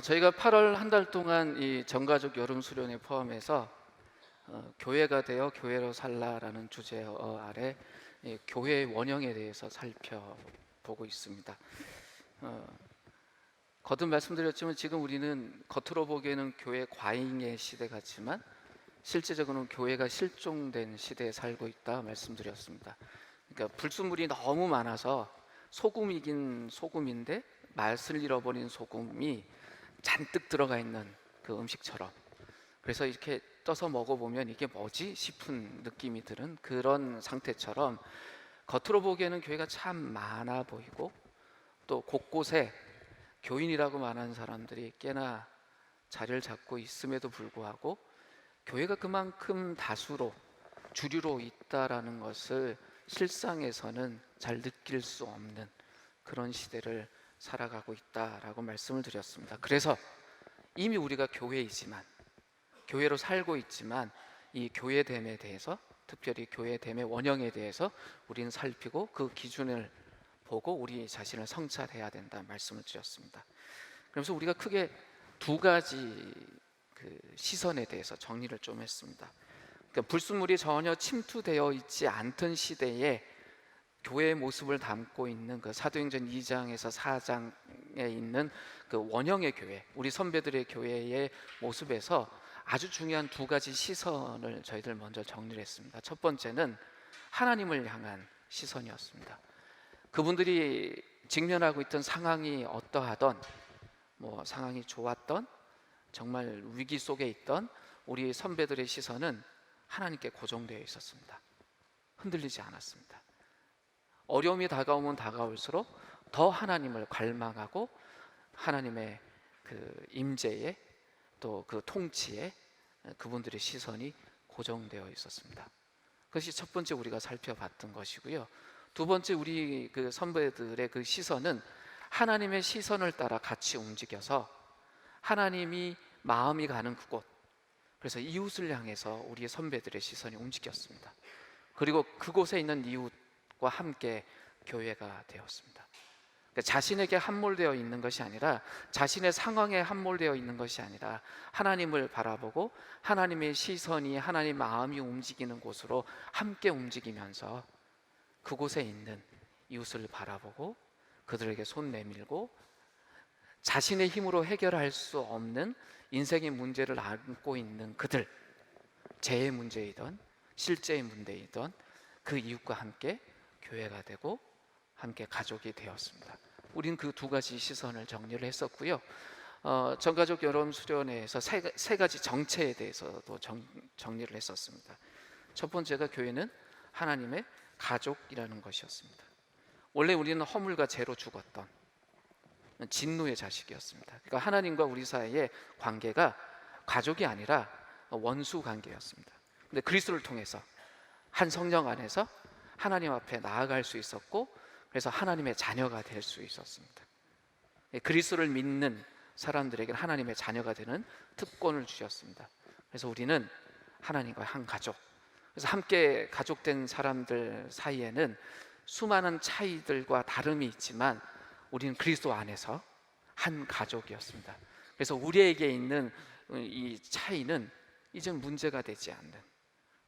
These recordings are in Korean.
저희가 8월 한 달 동안 이 전가족 여름 수련회 포함해서 교회가 되어 교회로 살라라는 주제 아래 이 교회의 원형에 대해서 살펴보고 있습니다. 거듭 말씀드렸지만 지금 우리는 겉으로 보기에는 교회 과잉의 시대 같지만 실제적으로는 교회가 실종된 시대에 살고 있다 말씀드렸습니다. 그러니까 불순물이 너무 많아서 소금이긴 소금인데 맛을 잃어버린 소금이 잔뜩 들어가 있는 그 음식처럼, 그래서 이렇게 떠서 먹어보면 이게 뭐지 싶은 느낌이 드는 그런 상태처럼 겉으로 보기에는 교회가 참 많아 보이고 또 곳곳에 교인이라고 말하는 사람들이 꽤나 자리를 잡고 있음에도 불구하고 교회가 그만큼 다수로 주류로 있다라는 것을 실상에서는 잘 느낄 수 없는 그런 시대를 살아가고 있다라고 말씀을 드렸습니다. 그래서 이미 우리가 교회이지만, 교회로 살고 있지만 이 교회됨에 대해서, 특별히 교회됨의 원형에 대해서 우리는 살피고 그 기준을 보고 우리 자신을 성찰해야 된다 말씀을 드렸습니다. 그래서 우리가 크게 두 가지 시선에 대해서 정리를 좀 했습니다. 그러니까 불순물이 전혀 침투되어 있지 않던 시대에 교회의 모습을 담고 있는 그 사도행전 2장에서 4장에 있는 그 원형의 교회, 우리 선배들의 교회의 모습에서 아주 중요한 두 가지 시선을 저희들 먼저 정리를 했습니다. 첫 번째는 하나님을 향한 시선이었습니다. 그분들이 직면하고 있던 상황이 어떠하던, 상황이 좋았던, 정말 위기 속에 있던 우리 선배들의 시선은 하나님께 고정되어 있었습니다. 흔들리지 않았습니다. 어려움이 다가오면 다가올수록 더 하나님을 갈망하고 하나님의 그 임재에 또 그 통치에 그분들의 시선이 고정되어 있었습니다. 그것이 첫 번째 우리가 살펴봤던 것이고요. 두 번째, 우리 그 선배들의 그 시선은 하나님의 시선을 따라 같이 움직여서 하나님이 마음이 가는 그곳, 그래서 이웃을 향해서 우리 선배들의 시선이 움직였습니다. 그리고 그곳에 있는 이웃과 함께 교회가 되었습니다. 그러니까 자신에게 함몰되어 있는 것이 아니라, 자신의 상황에 함몰되어 있는 것이 아니라 하나님을 바라보고 하나님의 시선이, 하나님 마음이 움직이는 곳으로 함께 움직이면서 그곳에 있는 이웃을 바라보고 그들에게 손 내밀고 자신의 힘으로 해결할 수 없는 인생의 문제를 안고 있는 그들, 재의 문제이든 실제의 문제이든 그 이웃과 함께 교회가 되고 함께 가족이 되었습니다. 우린 그 두 가지 시선을 정리를 했었고요. 전가족 여름 수련회에서 세 가지 정체에 대해서도 정리를 했었습니다. 첫 번째가 교회는 하나님의 가족이라는 것이었습니다. 원래 우리는 허물과 죄로 죽었던 진노의 자식이었습니다. 그러니까 하나님과 우리 사이의 관계가 가족이 아니라 원수 관계였습니다. 근데 그리스도를 통해서 한 성령 안에서 하나님 앞에 나아갈 수 있었고, 그래서 하나님의 자녀가 될 수 있었습니다. 그리스도를 믿는 사람들에게 하나님의 자녀가 되는 특권을 주셨습니다. 그래서 우리는 하나님과 한 가족, 그래서 함께 가족된 사람들 사이에는 수많은 차이들과 다름이 있지만 우리는 그리스도 안에서 한 가족이었습니다. 그래서 우리에게 있는 이 차이는 이제 문제가 되지 않는,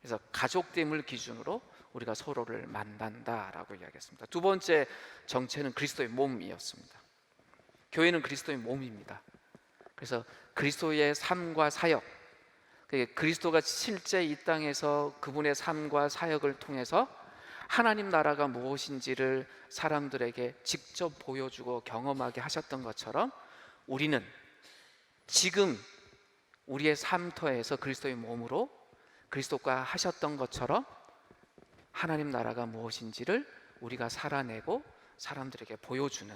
그래서 가족됨을 기준으로 우리가 서로를 만난다라고 이야기했습니다. 두 번째 정체는 그리스도의 몸이었습니다. 교회는 그리스도의 몸입니다. 그래서 그리스도의 삶과 사역, 그리스도가 실제 이 땅에서 그분의 삶과 사역을 통해서 하나님 나라가 무엇인지를 사람들에게 직접 보여주고 경험하게 하셨던 것처럼 우리는 지금 우리의 삶터에서 그리스도의 몸으로 그리스도가 하셨던 것처럼 하나님 나라가 무엇인지를 우리가 살아내고 사람들에게 보여주는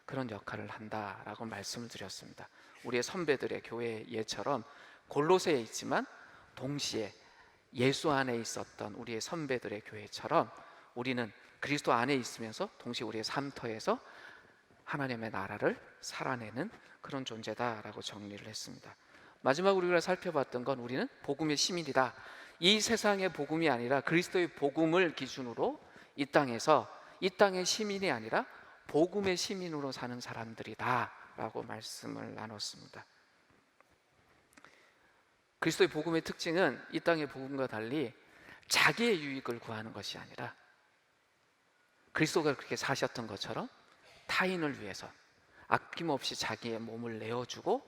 그런 역할을 한다라고 말씀을 드렸습니다. 우리의 선배들의 교회의 예처럼 골로새에 있지만 동시에 예수 안에 있었던 우리의 선배들의 교회처럼 우리는 그리스도 안에 있으면서 동시에 우리의 삶터에서 하나님의 나라를 살아내는 그런 존재다라고 정리를 했습니다. 마지막으로 우리가 살펴봤던 건 우리는 복음의 시민이다. 이 세상의 복음이 아니라 그리스도의 복음을 기준으로 이 땅에서 이 땅의 시민이 아니라 복음의 시민으로 사는 사람들이다 라고 말씀을 나눴습니다. 그리스도의 복음의 특징은 이 땅의 복음과 달리 자기의 유익을 구하는 것이 아니라 그리스도가 그렇게 사셨던 것처럼 타인을 위해서 아낌없이 자기의 몸을 내어주고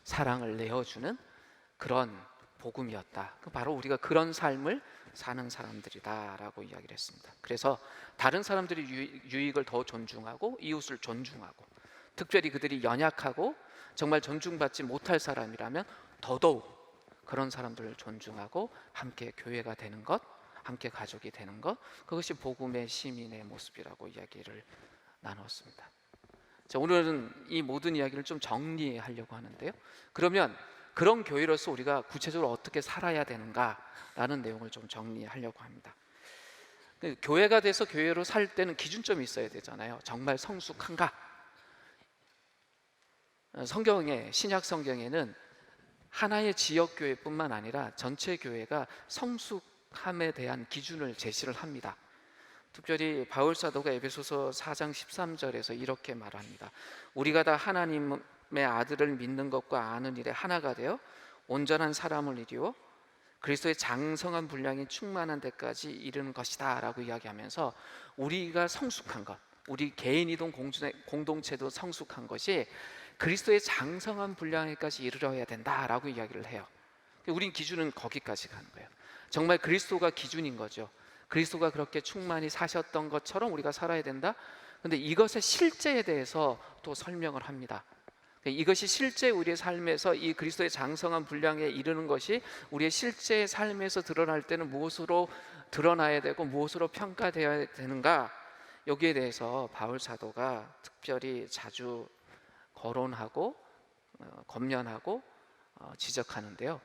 사랑을 내어주는 그런 복음이었다. 바로 우리가 그런 삶을 사는 사람들이다라고 이야기를 했습니다. 그래서 다른 사람들이 유익을 더 존중하고 이웃을 존중하고, 특별히 그들이 연약하고 정말 존중받지 못할 사람이라면 더더욱 그런 사람들을 존중하고 함께 교회가 되는 것, 함께 가족이 되는 것, 그것이 복음의 시민의 모습이라고 이야기를 나눴습니다. 자, 오늘은 이 모든 이야기를 좀 정리하려고 하는데요. 그러면 그런 교회로서 우리가 구체적으로 어떻게 살아야 되는가라는 내용을 좀 정리하려고 합니다. 교회가 돼서 교회로 살 때는 기준점이 있어야 되잖아요. 정말 성숙한가? 신약 성경에는 하나의 지역 교회뿐만 아니라 전체 교회가 성숙함에 대한 기준을 제시를 합니다. 특별히 바울 사도가 에베소서 4장 13절에서 이렇게 말합니다. 우리가 다 하나님의 아들을 믿는 것과 아는 일에 하나가 되어 온전한 사람을 이루어 그리스도의 장성한 분량이 충만한 데까지 이르는 것이다 라고 이야기하면서 우리가 성숙한 것, 우리 개인이든 공동체도 성숙한 것이 그리스도의 장성한 분량에까지 이르러야 된다라고 이야기를 해요. 우린 기준은 거기까지 가는 거예요. 정말 그리스도가 기준인 거죠. 그리스도가 그렇게 충만히 사셨던 것처럼 우리가 살아야 된다. 그런데 이것의 실제에 대해서 또 설명을 합니다. 이것이 실제 우리의 삶에서 이 그리스도의 장성한 분량에 이르는 것이 우리의 실제 삶에서 드러날 때는 무엇으로 드러나야 되고 무엇으로 평가되어야 되는가, 여기에 대해서 바울 사도가 특별히 자주 거론하고 권면하고 지적하는데요.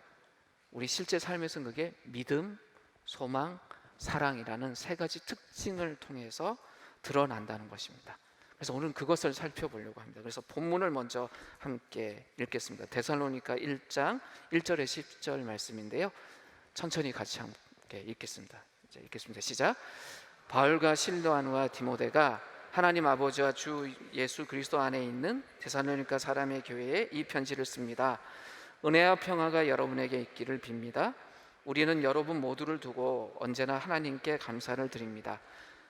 우리 실제 삶에서는 그게 믿음, 소망, 사랑이라는 세 가지 특징을 통해서 드러난다는 것입니다. 그래서 오늘은 그것을 살펴보려고 합니다. 그래서 본문을 먼저 함께 읽겠습니다. 데살로니가 1장 1절에 10절 말씀인데요. 천천히 같이 함께 읽겠습니다. 이제 읽겠습니다. 시작. 바울과 실로아누와 디모데가 하나님 아버지와 주 예수 그리스도 안에 있는 데살로니가 사람의 교회에 이 편지를 씁니다. 은혜와 평화가 여러분에게 있기를 빕니다. 우리는 여러분 모두를 두고 언제나 하나님께 감사를 드립니다.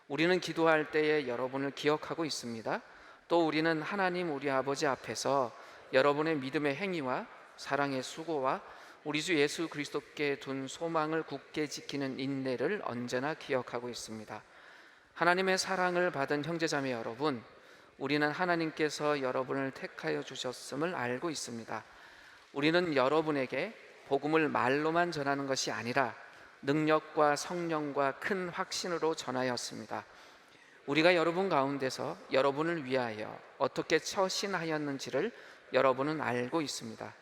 우리는 기도할 때에 여러분을 기억하고 있습니다. 또 우리는 하나님 우리 아버지 앞에서 여러분의 믿음의 행위와 사랑의 수고와 우리 주 예수 그리스도께 둔 소망을 굳게 지키는 인내를 언제나 기억하고 있습니다. 하나님의 사랑을 받은 형제자매 여러분, 우리는 하나님께서 여러분을 택하여 주셨음을 알고 있습니다. 우리는 여러분에게 복음을 말로만 전하는 것이 아니라 능력과 성령과 큰 확신으로 전하였습니다. 우리가 여러분 가운데서 여러분을 위하여 어떻게 처신하였는지를 여러분은 알고 있습니다.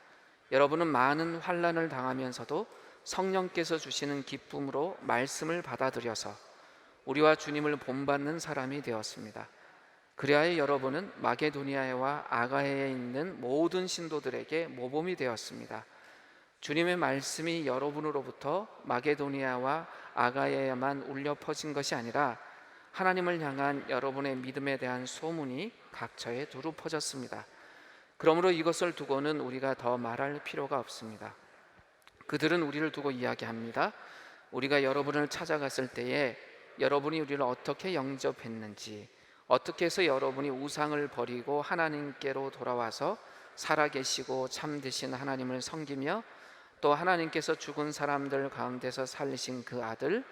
여러분은 많은 환난을 당하면서도 성령께서 주시는 기쁨으로 말씀을 받아들여서 우리와 주님을 본받는 사람이 되었습니다. 그리하여 여러분은 마게도니아와 아가야에 있는 모든 신도들에게 모범이 되었습니다. 주님의 말씀이 여러분으로부터 마게도니아와 아가야에만 울려 퍼진 것이 아니라 하나님을 향한 여러분의 믿음에 대한 소문이 각처에 두루 퍼졌습니다. 그러므로 이것을 두고는 우리가 더 말할 필요가 없습니다. 그들은 우리를 두고 이야기합니다. 우리가 여러분을 찾아갔을 때에 여러분이 우리를 어떻게 영접했는지, 어떻게 해서 여러분이 우상을 버리고 하나님께로 돌아와서 살아계시고 참되신 하나님을 섬기며 또 하나님께서 죽은 사람들 가운데서 살리신 그 아들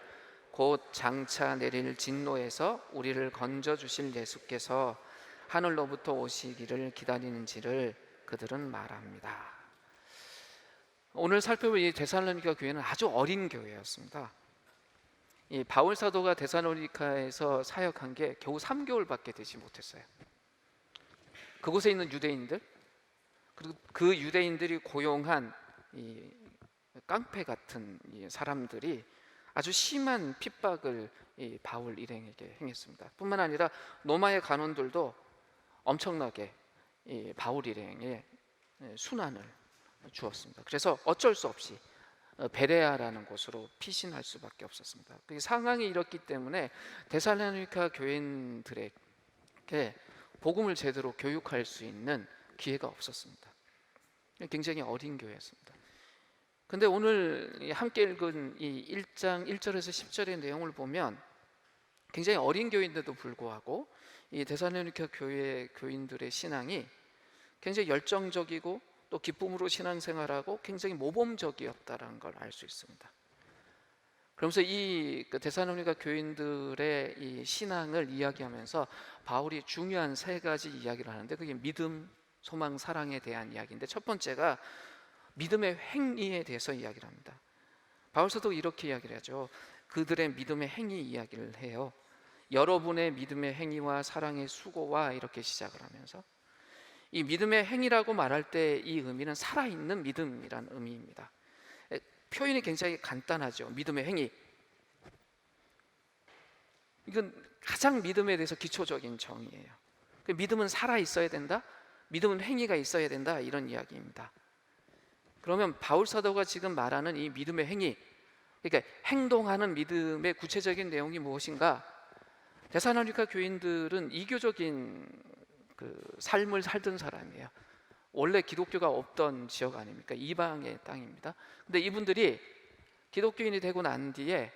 곧 장차 내릴 진노에서 우리를 건져주실 예수께서 하늘로부터 오시기를 기다리는지를 그들은 말합니다. 오늘 살펴볼 이 데살로니가 교회는 아주 어린 교회였습니다. 이 바울 사도가 데살로니카에서 사역한 게 겨우 3개월밖에 되지 못했어요. 그곳에 있는 유대인들, 그리고 그 유대인들이 고용한 이 깡패 같은 이 사람들이 아주 심한 핍박을 이 바울 일행에게 행했습니다. 뿐만 아니라 로마의 간원들도 엄청나게 이 바울 일행에 순환을 주었습니다. 그래서 어쩔 수 없이 베레아라는 곳으로 피신할 수밖에 없었습니다. 그 상황이 이렇기 때문에 데살로니가 교인들에게 복음을 제대로 교육할 수 있는 기회가 없었습니다. 굉장히 어린 교회였습니다. 근데 오늘 함께 읽은 이 1장 1절에서 10절의 내용을 보면 굉장히 어린 교회인데도 불구하고 이 데살로니가 교회 교인들의 신앙이 굉장히 열정적이고 또 기쁨으로 신앙생활하고 굉장히 모범적이었다는 걸 알 수 있습니다. 그러면서 이 데살로니가 교인들의 이 신앙을 이야기하면서 바울이 중요한 세 가지 이야기를 하는데, 그게 믿음, 소망, 사랑에 대한 이야기인데, 첫 번째가 믿음의 행위에 대해서 이야기를 합니다. 바울 사도가 이렇게 이야기를 하죠. 그들의 믿음의 행위 이야기를 해요. 여러분의 믿음의 행위와 사랑의 수고와, 이렇게 시작을 하면서 이 믿음의 행위라고 말할 때 이 의미는 살아있는 믿음이란 의미입니다. 표현이 굉장히 간단하죠. 믿음의 행위, 이건 가장 믿음에 대해서 기초적인 정의예요. 믿음은 살아있어야 된다, 믿음은 행위가 있어야 된다, 이런 이야기입니다. 그러면 바울 사도가 지금 말하는 이 믿음의 행위, 그러니까 행동하는 믿음의 구체적인 내용이 무엇인가? 데살로니가 교인들은 이교적인 삶을 살던 사람이에요. 원래 기독교가 없던 지역 아닙니까? 이방의 땅입니다. 근데 이분들이 기독교인이 되고 난 뒤에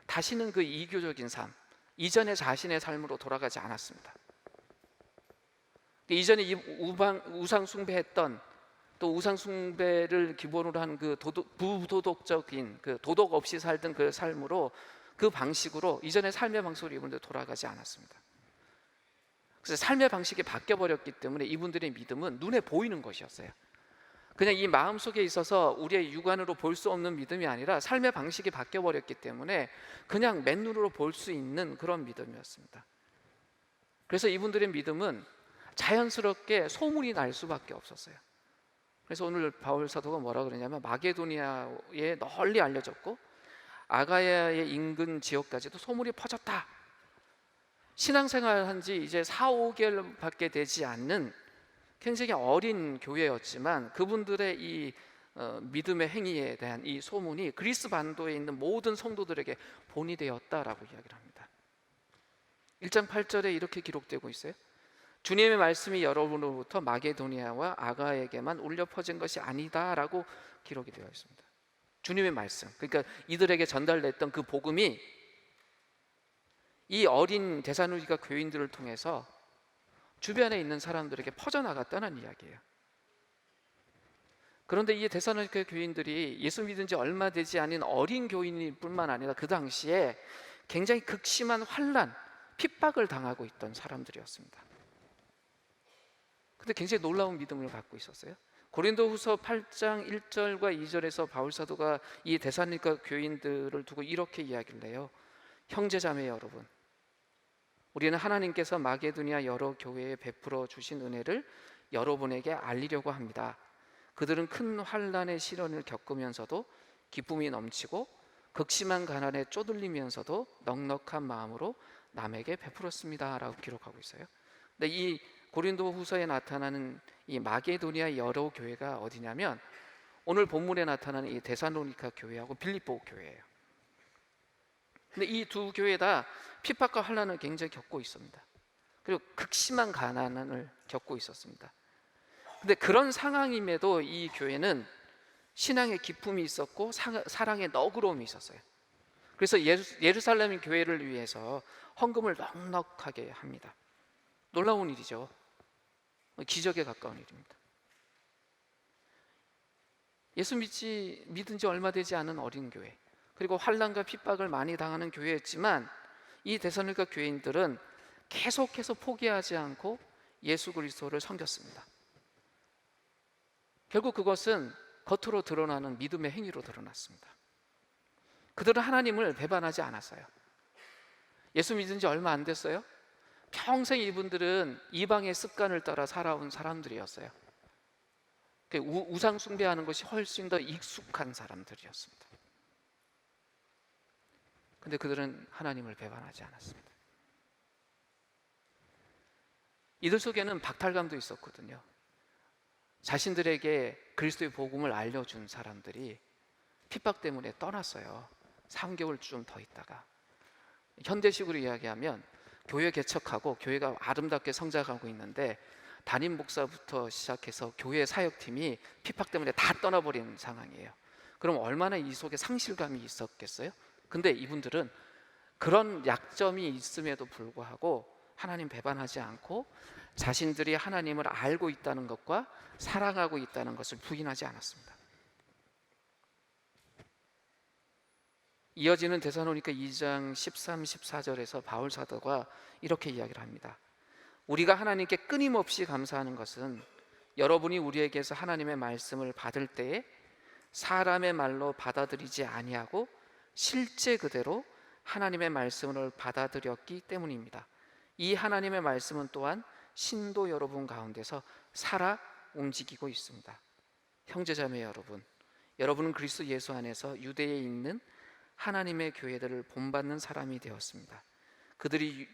다시는 그 이교적인 삶, 이전의 자신의 삶으로 돌아가지 않았습니다. 이전에 우상 숭배했던, 또 우상 숭배를 기본으로 한 그 부도덕적인, 그 도덕 없이 살던 그 삶으로, 그 방식으로, 이전의 삶의 방식으로 이분들 돌아가지 않았습니다. 그래서 삶의 방식이 바뀌어 버렸기 때문에 이분들의 믿음은 눈에 보이는 것이었어요. 그냥 이 마음속에 있어서 우리의 육안으로 볼 수 없는 믿음이 아니라 삶의 방식이 바뀌어 버렸기 때문에 그냥 맨눈으로 볼 수 있는 그런 믿음이었습니다. 그래서 이분들의 믿음은 자연스럽게 소문이 날 수밖에 없었어요. 그래서 오늘 바울 사도가 뭐라 그러냐면, 마게도니아에 널리 알려졌고 아가야의 인근 지역까지도 소문이 퍼졌다. 신앙생활 한 지 이제 4-5개월밖에 되지 않는 굉장히 어린 교회였지만 그분들의 이 믿음의 행위에 대한 이 소문이 그리스 반도에 있는 모든 성도들에게 본이 되었다라고 이야기를 합니다. 1장 8절에 이렇게 기록되고 있어요. 주님의 말씀이 여러분으로부터 마게도니아와 아가에게만 울려 퍼진 것이 아니다라고 기록이 되어 있습니다. 주님의 말씀, 그러니까 이들에게 전달됐던 그 복음이 이 어린 데살로니가 교인들을 통해서 주변에 있는 사람들에게 퍼져나갔다는 이야기예요. 그런데 이 데살로니가 교인들이 예수 믿은 지 얼마 되지 않은 어린 교인일 뿐만 아니라 그 당시에 굉장히 극심한 환난, 핍박을 당하고 있던 사람들이었습니다. 근데 굉장히 놀라운 믿음을 갖고 있었어요. 고린도후서 8장 1절과 2절에서 바울 사도가 이 데살로니가 교인들을 두고 이렇게 이야기를 해요. 형제자매 여러분, 우리는 하나님께서 마게도니아 여러 교회에 베풀어 주신 은혜를 여러분에게 알리려고 합니다. 그들은 큰 환난의 시련을 겪으면서도 기쁨이 넘치고 극심한 가난에 쪼들리면서도 넉넉한 마음으로 남에게 베풀었습니다 라고 기록하고 있어요. 근데 이 고린도후서에 나타나는 이 마게도니아 여러 교회가 어디냐면, 오늘 본문에 나타나는 이 데살로니가 교회하고 빌립보 교회예요. 근데 이 두 교회 다 핍박과 환난을 굉장히 겪고 있습니다. 그리고 극심한 가난을 겪고 있었습니다. 근데 그런 상황임에도 이 교회는 신앙의 기쁨이 있었고 사랑의 너그러움이 있었어요. 그래서 예루살렘 교회를 위해서 헌금을 넉넉하게 합니다. 놀라운 일이죠. 기적에 가까운 일입니다. 예수 믿은 지 얼마 되지 않은 어린 교회, 그리고 환난과 핍박을 많이 당하는 교회였지만 이 데살로니가 교인들은 계속해서 포기하지 않고 예수 그리스도를 섬겼습니다. 결국 그것은 겉으로 드러나는 믿음의 행위로 드러났습니다. 그들은 하나님을 배반하지 않았어요. 예수 믿은 지 얼마 안 됐어요. 평생 이분들은 이방의 습관을 따라 살아온 사람들이었어요. 우상 숭배하는 것이 훨씬 더 익숙한 사람들이었습니다. 근데 그들은 하나님을 배반하지 않았습니다. 이들 속에는 박탈감도 있었거든요. 자신들에게 그리스도의 복음을 알려준 사람들이 핍박 때문에 떠났어요. 3개월쯤 더 있다가. 현대식으로 이야기하면 교회 개척하고 교회가 아름답게 성장하고 있는데 담임 목사부터 시작해서 교회 사역팀이 핍박 때문에 다 떠나버린 상황이에요. 그럼 얼마나 이 속에 상실감이 있었겠어요? 근데 이분들은 그런 약점이 있음에도 불구하고 하나님 배반하지 않고 자신들이 하나님을 알고 있다는 것과 사랑하고 있다는 것을 부인하지 않았습니다. 이어지는 데살로니가 2장 13, 14절에서 바울 사도가 이렇게 이야기를 합니다. 우리가 하나님께 끊임없이 감사하는 것은 여러분이 우리에게서 하나님의 말씀을 받을 때에 사람의 말로 받아들이지 아니하고 실제 그대로 하나님의 말씀을 받아들였기 때문입니다. 이 하나님의 말씀은 또한 신도 여러분 가운데서 살아 움직이고 있습니다. 형제자매 여러분, 여러분은 그리스도 예수 안에서 유대에 있는 하나님의 교회들을 본받는 사람이 되었습니다. 그들이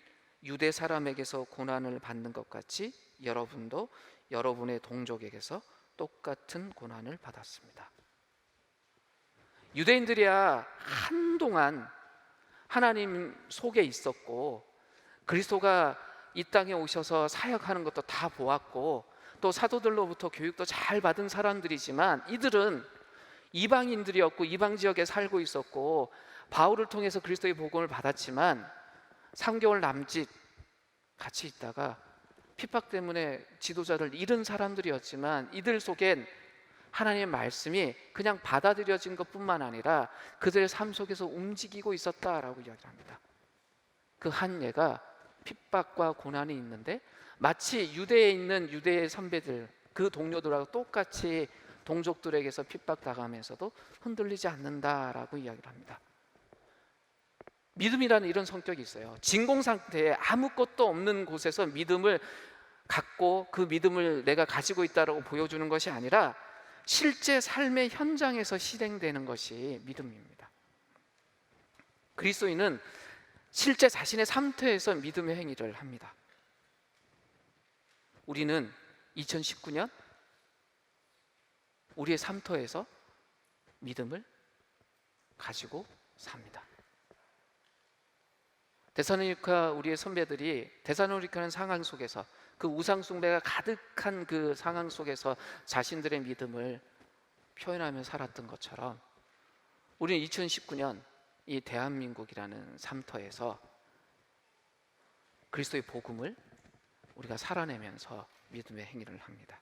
유대 사람에게서 고난을 받는 것 같이 여러분도 여러분의 동족에게서 똑같은 고난을 받았습니다. 유대인들이야 한동안 하나님 속에 있었고 그리스도가 이 땅에 오셔서 사역하는 것도 다 보았고 또 사도들로부터 교육도 잘 받은 사람들이지만 이들은 이방인들이었고 이방 지역에 살고 있었고 바울을 통해서 그리스도의 복음을 받았지만 3개월 남짓 같이 있다가 핍박 때문에 지도자를 잃은 사람들이었지만 이들 속엔 하나님의 말씀이 그냥 받아들여진 것뿐만 아니라 그들의 삶 속에서 움직이고 있었다라고 이야기합니다. 그 한 예가 핍박과 고난이 있는데 마치 유대에 있는 유대의 선배들 그 동료들하고 똑같이 동족들에게서 핍박당하면서도 흔들리지 않는다라고 이야기를 합니다. 믿음이라는 이런 성격이 있어요. 진공 상태에 아무것도 없는 곳에서 믿음을 갖고 그 믿음을 내가 가지고 있다라고 보여주는 것이 아니라 실제 삶의 현장에서 실행되는 것이 믿음입니다. 그리스도인은 실제 자신의 삶터에서 믿음의 행위를 합니다. 우리는 2019년 우리의 삶터에서 믿음을 가지고 삽니다. 데살로니가 우리의 선배들이 데살로니가는 상황 속에서 그 우상 숭배가 가득한 그 상황 속에서 자신들의 믿음을 표현하며 살았던 것처럼 우리는 2019년 이 대한민국이라는 삶터에서 그리스도의 복음을 우리가 살아내면서 믿음의 행위를 합니다.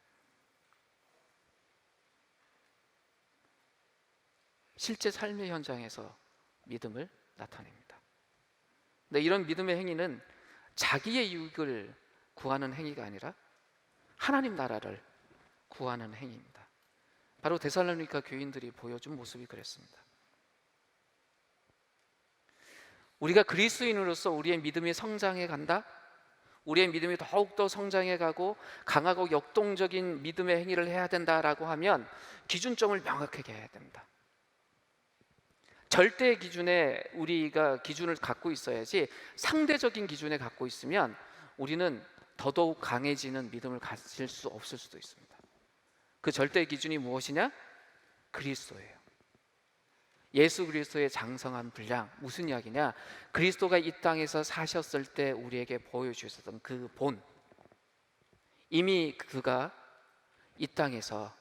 실제 삶의 현장에서 믿음을 나타냅니다. 근데 이런 믿음의 행위는 자기의 유익을 구하는 행위가 아니라 하나님 나라를 구하는 행위입니다. 바로 데살로니가 교인들이 보여준 모습이 그랬습니다. 우리가 그리스도인으로서 우리의 믿음이 성장해 간다? 우리의 믿음이 더욱더 성장해 가고 강하고 역동적인 믿음의 행위를 해야 된다라고 하면 기준점을 명확하게 해야 됩니다. 절대 기준에 우리가 기준을 갖고 있어야지 상대적인 기준에 갖고 있으면 우리는 더더욱 강해지는 믿음을 가질 수 없을 수도 있습니다. 그 절대 기준이 무엇이냐? 그리스도예요. 예수 그리스도의 장성한 분량, 무슨 이야기냐? 그리스도가 이 땅에서 사셨을 때 우리에게 보여주셨던 그 본, 이미 그가 이 땅에서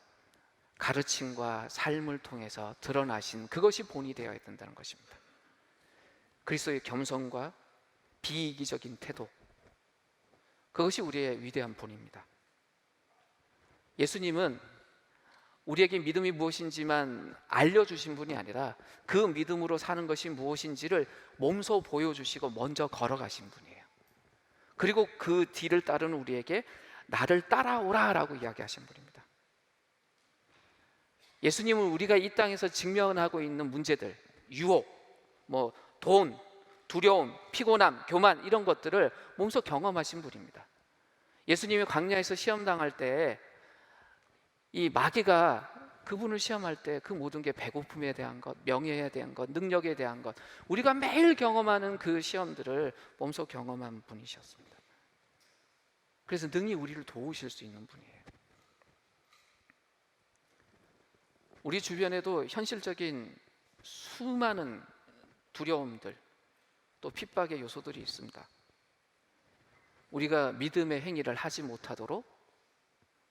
가르침과 삶을 통해서 드러나신 그것이 본이 되어야 된다는 것입니다. 그리스도의 겸손과 비이기적인 태도, 그것이 우리의 위대한 본입니다. 예수님은 우리에게 믿음이 무엇인지만 알려주신 분이 아니라 그 믿음으로 사는 것이 무엇인지를 몸소 보여주시고 먼저 걸어가신 분이에요. 그리고 그 뒤를 따르는 우리에게 나를 따라오라 라고 이야기하신 분입니다. 예수님은 우리가 이 땅에서 직면하고 있는 문제들, 유혹, 돈, 두려움, 피곤함, 교만 이런 것들을 몸소 경험하신 분입니다. 예수님이 광야에서 시험당할 때 이 마귀가 그분을 시험할 때 그 모든 게 배고픔에 대한 것, 명예에 대한 것, 능력에 대한 것, 우리가 매일 경험하는 그 시험들을 몸소 경험한 분이셨습니다. 그래서 능히 우리를 도우실 수 있는 분이에요. 우리 주변에도 현실적인 수많은 두려움들, 또 핍박의 요소들이 있습니다. 우리가 믿음의 행위를 하지 못하도록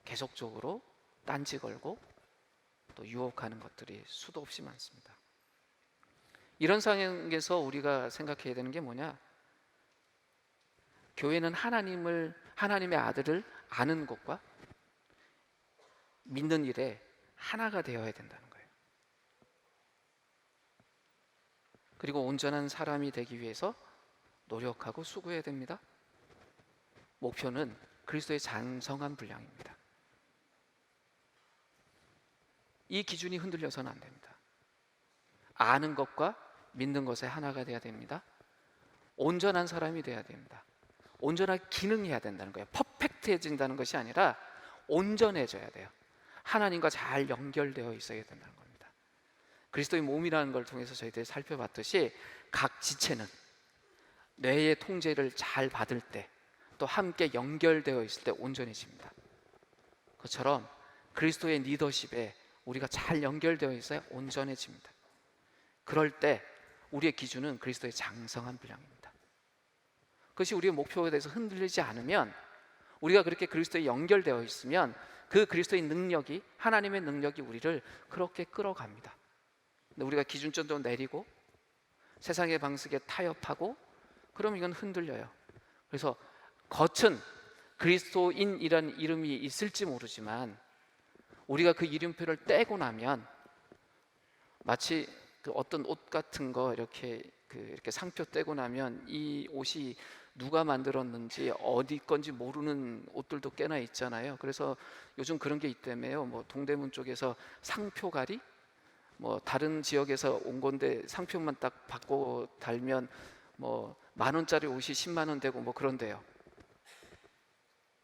계속적으로 딴지 걸고 또 유혹하는 것들이 수도 없이 많습니다. 이런 상황에서 우리가 생각해야 되는 게 뭐냐? 교회는 하나님의 아들을 아는 것과 믿는 일에 하나가 되어야 된다는 거예요. 그리고 온전한 사람이 되기 위해서 노력하고 수고해야 됩니다. 목표는 그리스도의 장성한 분량입니다. 이 기준이 흔들려서는 안 됩니다. 아는 것과 믿는 것에 하나가 돼야 됩니다. 온전한 사람이 돼야 됩니다. 온전하게 기능해야 된다는 거예요. 퍼펙트해진다는 것이 아니라 온전해져야 돼요. 하나님과 잘 연결되어 있어야 된다는 겁니다. 그리스도의 몸이라는 걸 통해서 저희들이 살펴봤듯이 각 지체는 뇌의 통제를 잘 받을 때, 또 함께 연결되어 있을 때 온전해집니다. 그처럼 그리스도의 리더십에 우리가 잘 연결되어 있어야 온전해집니다. 그럴 때 우리의 기준은 그리스도의 장성한 분량입니다. 그것이 우리의 목표에 대해서 흔들리지 않으면, 우리가 그렇게 그리스도에 연결되어 있으면 그 그리스도의 능력이, 하나님의 능력이 우리를 그렇게 끌어갑니다. 근데 우리가 기준점도 내리고 세상의 방식에 타협하고 그럼 이건 흔들려요. 그래서 겉은 그리스도인이라는 이름이 있을지 모르지만 우리가 그 이름표를 떼고 나면 마치 그 어떤 옷 같은 거 이렇게 상표 떼고 나면 이 옷이 누가 만들었는지 어디 건지 모르는 옷들도 꽤나 있잖아요. 그래서 요즘 그런 게 있다며요. 뭐 동대문 쪽에서 상표狩이, 뭐 다른 지역에서 온 건데 상표만 딱 바꿔 달면 뭐 10,000원짜리 옷이 10만 원 되고 뭐 그런데요.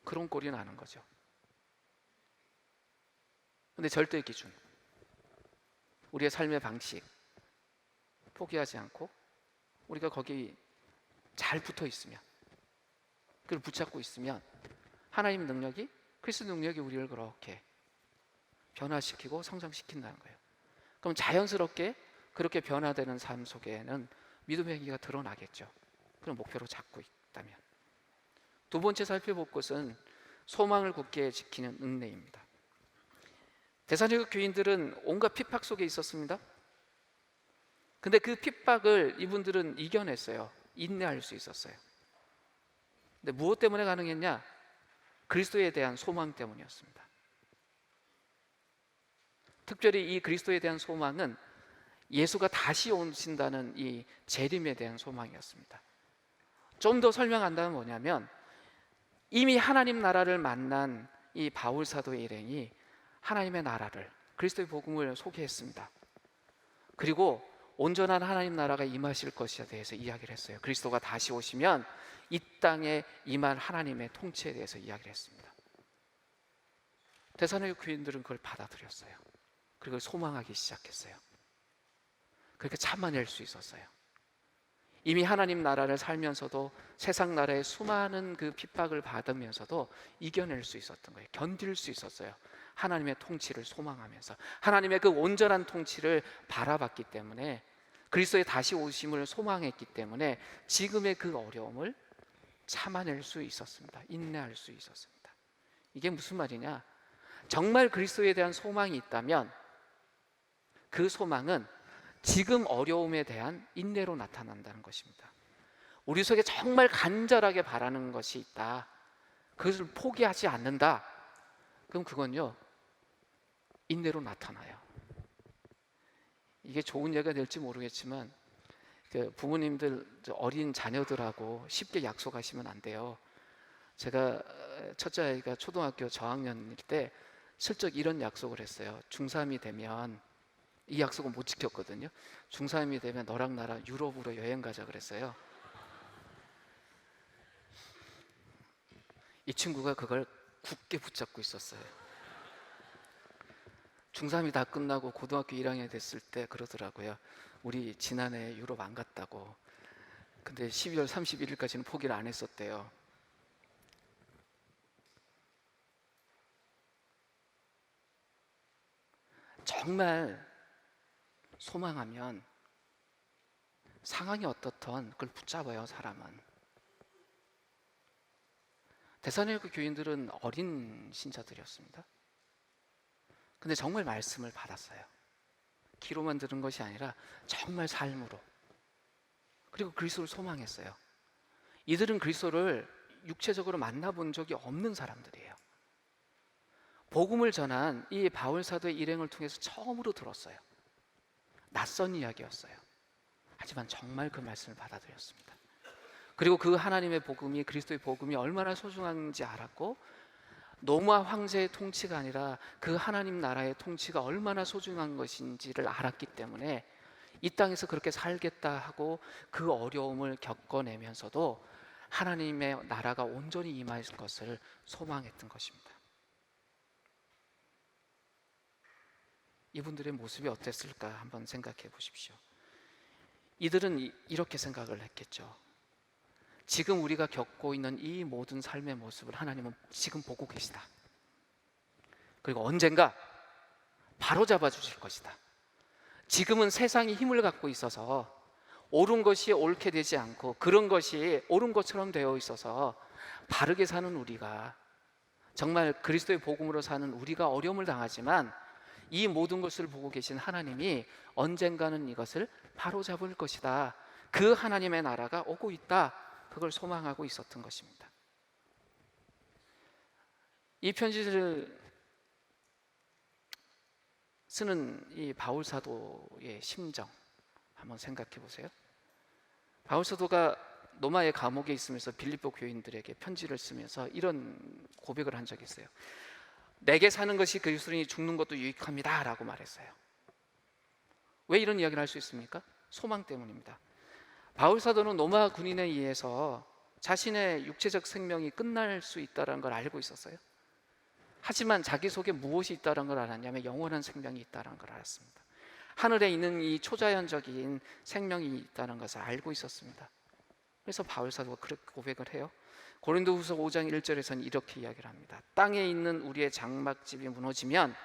그런 꼴이 나는 거죠. 근데 절대 기준, 우리의 삶의 방식 포기하지 않고 우리가 거기 잘 붙어 있으면, 그걸 붙잡고 있으면 하나님 능력이, 그리스도 능력이 우리를 그렇게 변화시키고 성장시킨다는 거예요. 그럼 자연스럽게 그렇게 변화되는 삶 속에는 믿음의 행위가 드러나겠죠. 그런 목표로 잡고 있다면. 두 번째 살펴볼 것은 소망을 굳게 지키는 은혜입니다. 데살로니가 교인들은 온갖 핍박 속에 있었습니다. 근데 그 핍박을 이분들은 이겨냈어요. 인내할 수 있었어요. 근데 무엇 때문에 가능했냐? 그리스도에 대한 소망 때문이었습니다. 특별히 이 그리스도에 대한 소망은 예수가 다시 오신다는 이 재림에 대한 소망이었습니다. 좀 더 설명한다면 뭐냐면, 이미 하나님 나라를 만난 이 바울 사도의 일행이 하나님의 나라를, 그리스도의 복음을 소개했습니다. 그리고 온전한 하나님 나라가 임하실 것에 대해서 이야기를 했어요. 그리스도가 다시 오시면 이 땅에 임할 하나님의 통치에 대해서 이야기를 했습니다. 데살로니가 교인들은 그걸 받아들였어요. 그리고 소망하기 시작했어요. 그렇게 참아낼 수 있었어요. 이미 하나님 나라를 살면서도 세상 나라의 수많은 그 핍박을 받으면서도 이겨낼 수 있었던 거예요. 견딜 수 있었어요. 하나님의 통치를 소망하면서, 하나님의 그 온전한 통치를 바라봤기 때문에, 그리스도의 다시 오심을 소망했기 때문에 지금의 그 어려움을 참아낼 수 있었습니다. 인내할 수 있었습니다. 이게 무슨 말이냐? 정말 그리스도에 대한 소망이 있다면 그 소망은 지금 어려움에 대한 인내로 나타난다는 것입니다. 우리 속에 정말 간절하게 바라는 것이 있다, 그것을 포기하지 않는다, 그럼 그건요 인내로 나타나요. 이게 좋은 예가 될지 모르겠지만 그 부모님들 어린 자녀들하고 쉽게 약속하시면 안 돼요. 제가 첫째 아이가 초등학교 저학년일 때 슬쩍 이런 약속을 했어요. 중3이 되면, 이 약속은 못 지켰거든요. 중3이 되면 너랑 나랑 유럽으로 여행 가자 그랬어요. 이 친구가 그걸 굳게 붙잡고 있었어요. 중3이 다 끝나고 고등학교 1학년이 됐을 때 그러더라고요. 우리 지난해 유럽 안 갔다고. 근데 12월 31일까지는 포기를 안 했었대요. 정말 소망하면 상황이 어떻든 그걸 붙잡아요, 사람은. 데살로니가 교인들은 어린 신자들이었습니다. 근데 정말 말씀을 받았어요. 귀로만 들은 것이 아니라 정말 삶으로, 그리고 그리스도를 소망했어요. 이들은 그리스도를 육체적으로 만나본 적이 없는 사람들이에요. 복음을 전한 이 바울 사도의 일행을 통해서 처음으로 들었어요. 낯선 이야기였어요. 하지만 정말 그 말씀을 받아들였습니다. 그리고 그 하나님의 복음이, 그리스도의 복음이 얼마나 소중한지 알았고, 로마 황제의 통치가 아니라 그 하나님 나라의 통치가 얼마나 소중한 것인지를 알았기 때문에 이 땅에서 그렇게 살겠다 하고 그 어려움을 겪어내면서도 하나님의 나라가 온전히 임할 것을 소망했던 것입니다. 이분들의 모습이 어땠을까 한번 생각해 보십시오. 이들은 이렇게 생각을 했겠죠. 지금 우리가 겪고 있는 이 모든 삶의 모습을 하나님은 지금 보고 계시다. 그리고 언젠가 바로잡아 주실 것이다. 지금은 세상이 힘을 갖고 있어서 옳은 것이 옳게 되지 않고 그런 것이 옳은 것처럼 되어 있어서 바르게 사는 우리가, 정말 그리스도의 복음으로 사는 우리가 어려움을 당하지만 이 모든 것을 보고 계신 하나님이 언젠가는 이것을 바로잡을 것이다. 그 하나님의 나라가 오고 있다. 그걸 소망하고 있었던 것입니다. 이 편지를 쓰는 이 바울 사도의 심정 한번 생각해 보세요. 바울 사도가 로마의 감옥에 있으면서 빌립보 교인들에게 편지를 쓰면서 이런 고백을 한 적이 있어요. 내게 사는 것이 그리스도니 죽는 것도 유익합니다 라고 말했어요. 왜 이런 이야기를 할 수 있습니까? 소망 때문입니다. 바울 사도는 로마 군인에 의해서 자신의 육체적 생명이 끝날 수 있다는 걸 알고 있었어요. 하지만 자기 속에 무엇이 있다는 걸 알았냐면 영원한 생명이 있다는 걸 알았습니다. 하늘에 있는 이 초자연적인 생명이 있다는 것을 알고 있었습니다. 그래서 바울 사도가 그렇게 고백을 해요. 고린도후서 5장 1절에서는 이렇게 이야기를 합니다. 땅에 있는 우리의 장막집이 무너지면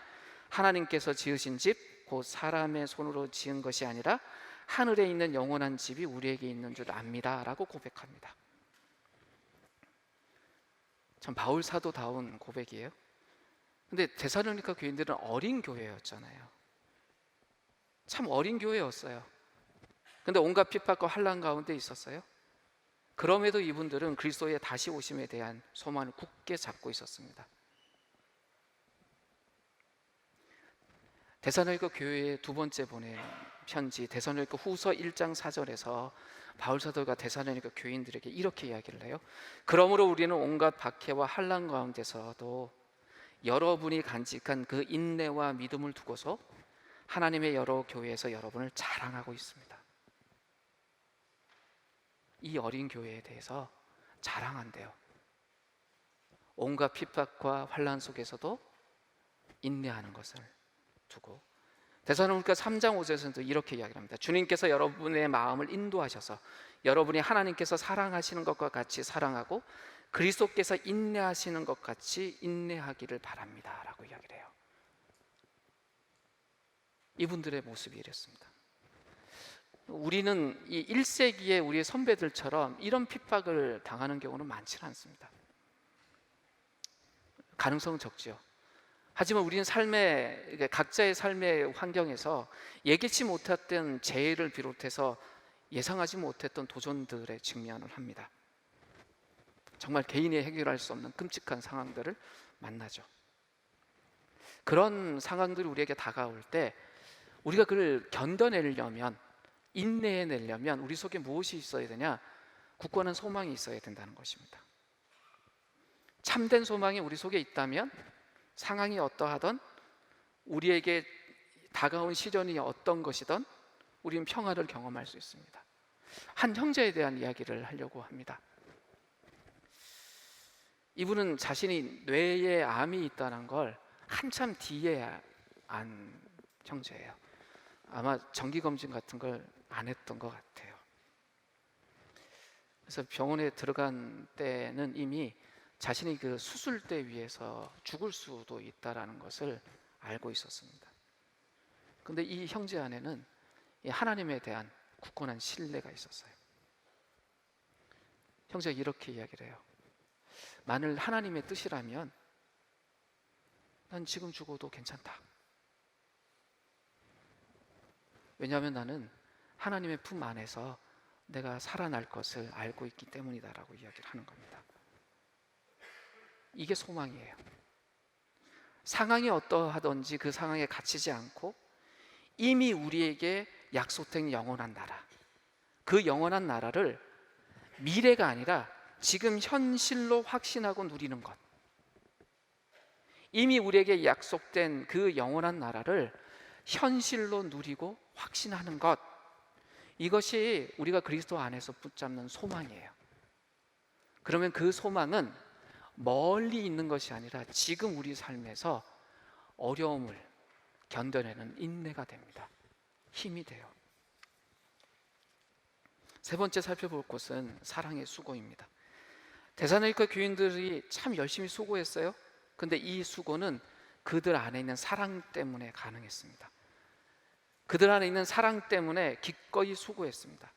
하나님께서 지으신 집 곧 사람의 손으로 지은 것이 아니라 하늘에 있는 영원한 집이 우리에게 있는 줄 압니다 라고 고백합니다. 참 바울 사도다운 고백이에요. 근데 데살로니가 교인들은 어린 교회였잖아요. 참 어린 교회였어요. 근데 온갖 핍박과 환난 가운데 있었어요. 그럼에도 이분들은 그리스도의 다시 오심에 대한 소망을 굳게 잡고 있었습니다. 데살로니가 교회에 두 번째 보낸 편지 데살로니가 후서 1장 4절에서 바울 사도가 데살로니가 교인들에게 이렇게 이야기를 해요. 그러므로 우리는 온갖 박해와 환난 가운데서도 여러분이 간직한 그 인내와 믿음을 두고서 하나님의 여러 교회에서 여러분을 자랑하고 있습니다. 이 어린 교회에 대해서 자랑한대요. 온갖 핍박과 환난 속에서도 인내하는 것을 두고, 데살로니가 3장 5절에서도 이렇게 이야기합니다. 주님께서 여러분의 마음을 인도하셔서 여러분이 하나님께서 사랑하시는 것과 같이 사랑하고 그리스도께서 인내하시는 것 같이 인내하기를 바랍니다 라고 이야기를 해요. 이분들의 모습이 이랬습니다. 우리는 이 1세기의 우리의 선배들처럼 이런 핍박을 당하는 경우는 많지는 않습니다. 가능성은 적지요. 하지만 우리는 각자의 삶의 환경에서 예기치 못했던 재해를 비롯해서 예상하지 못했던 도전들에 직면을 합니다. 정말 개인이 해결할 수 없는 끔찍한 상황들을 만나죠. 그런 상황들이 우리에게 다가올 때 우리가 그를 견뎌내려면, 인내해내려면 우리 속에 무엇이 있어야 되냐? 굳건한 소망이 있어야 된다는 것입니다. 참된 소망이 우리 속에 있다면 상황이 어떠하든, 우리에게 다가온 시련이 어떤 것이든 우리는 평화를 경험할 수 있습니다. 한 형제에 대한 이야기를 하려고 합니다. 이분은 자신이 뇌에 암이 있다는 걸 한참 뒤에 안 형제예요. 아마 정기검진 같은 걸 안 했던 것 같아요. 그래서 병원에 들어간 때는 이미 자신이 그 수술대 위에서 죽을 수도 있다는 것을 알고 있었습니다. 그런데 이 형제 안에는 하나님에 대한 굳건한 신뢰가 있었어요. 형제가 이렇게 이야기를 해요. 만일 하나님의 뜻이라면 난 지금 죽어도 괜찮다. 왜냐하면 나는 하나님의 품 안에서 내가 살아날 것을 알고 있기 때문이다라고 이야기를 하는 겁니다. 이게 소망이에요. 상황이 어떠하든지 그 상황에 갇히지 않고 이미 우리에게 약속된 영원한 나라, 그 영원한 나라를 미래가 아니라 지금 현실로 확신하고 누리는 것, 이미 우리에게 약속된 그 영원한 나라를 현실로 누리고 확신하는 것, 이것이 우리가 그리스도 안에서 붙잡는 소망이에요. 그러면 그 소망은 멀리 있는 것이 아니라 지금 우리 삶에서 어려움을 견뎌내는 인내가 됩니다. 힘이 돼요. 세 번째 살펴볼 것은 사랑의 수고입니다. 데살로니가 교인들이 참 열심히 수고했어요. 근데 이 수고는 그들 안에 있는 사랑 때문에 가능했습니다. 그들 안에 있는 사랑 때문에 기꺼이 수고했습니다.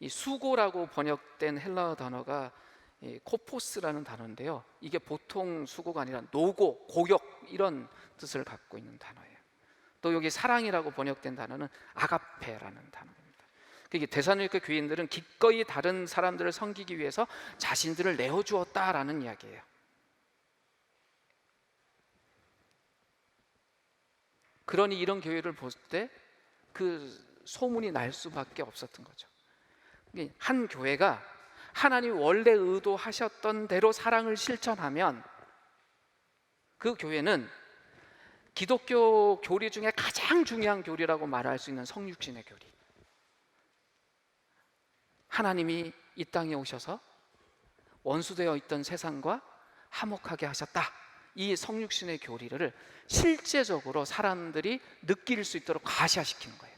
이 수고라고 번역된 헬라어 단어가 코포스라는 단어인데요, 이게 보통 수고가 아니라 노고, 고역 이런 뜻을 갖고 있는 단어예요. 또 여기 사랑이라고 번역된 단어는 아가페라는 단어입니다. 그게 데살로니가 교인들은 기꺼이 다른 사람들을 섬기기 위해서 자신들을 내어주었다라는 이야기예요. 그러니 이런 교회를 볼 때 그 소문이 날 수밖에 없었던 거죠. 한 교회가 하나님 원래 의도하셨던 대로 사랑을 실천하면 그 교회는 기독교 교리 중에 가장 중요한 교리라고 말할 수 있는 성육신의 교리, 하나님이 이 땅에 오셔서 원수되어 있던 세상과 화목하게 하셨다, 이 성육신의 교리를 실제적으로 사람들이 느낄 수 있도록 가시화시키는 거예요.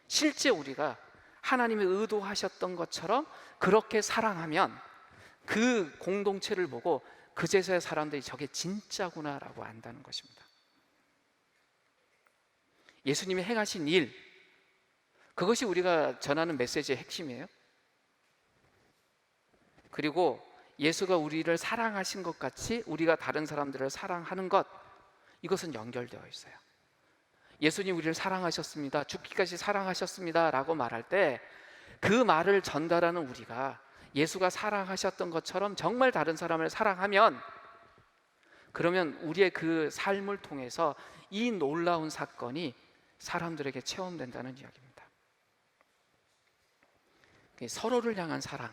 실제 우리가 하나님이 의도하셨던 것처럼 그렇게 사랑하면 그 공동체를 보고 그제서야 사람들이 저게 진짜구나라고 안다는 것입니다. 예수님이 행하신 일, 그것이 우리가 전하는 메시지의 핵심이에요. 그리고 예수가 우리를 사랑하신 것 같이 우리가 다른 사람들을 사랑하는 것, 이것은 연결되어 있어요. 예수님 우리를 사랑하셨습니다, 죽기까지 사랑하셨습니다 라고 말할 때 그 말을 전달하는 우리가 예수가 사랑하셨던 것처럼 정말 다른 사람을 사랑하면, 그러면 우리의 그 삶을 통해서 이 놀라운 사건이 사람들에게 체험된다는 이야기입니다. 서로를 향한 사랑,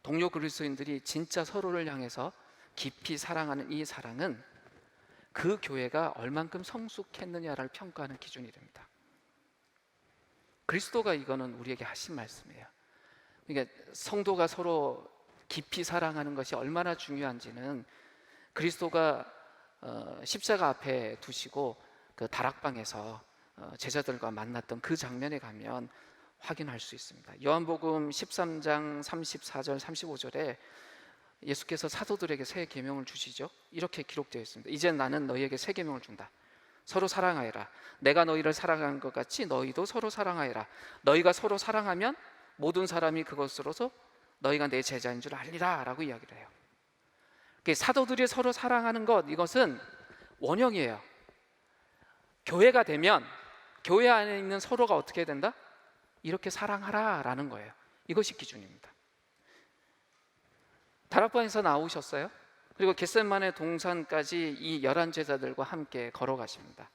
동료 그리스도인들이 진짜 서로를 향해서 깊이 사랑하는 이 사랑은 그 교회가 얼만큼 성숙했느냐를 평가하는 기준이 됩니다. 그리스도가 이거는 우리에게 하신 말씀이에요. 그러니까 성도가 서로 깊이 사랑하는 것이 얼마나 중요한지는 그리스도가 십자가 앞에 두시고 그 다락방에서 제자들과 만났던 그 장면에 가면 확인할 수 있습니다. 요한복음 13장 34절 35절에 예수께서 사도들에게 새 계명을 주시죠. 이렇게 기록되어 있습니다. 이제 나는 너희에게 새 계명을 준다. 서로 사랑하여라. 내가 너희를 사랑한 것 같이 너희도 서로 사랑하여라. 너희가 서로 사랑하면 모든 사람이 그것으로서 너희가 내 제자인 줄 알리라 라고 이야기를 해요. 사도들이 서로 사랑하는 것, 이것은 원형이에요. 교회가 되면 교회 안에 있는 서로가 어떻게 된다? 이렇게 사랑하라 라는 거예요. 이것이 기준입니다. 다락방에서 나오셨어요. 그리고 겟세마네 동산까지 이 11제자들과 함께 걸어가십니다.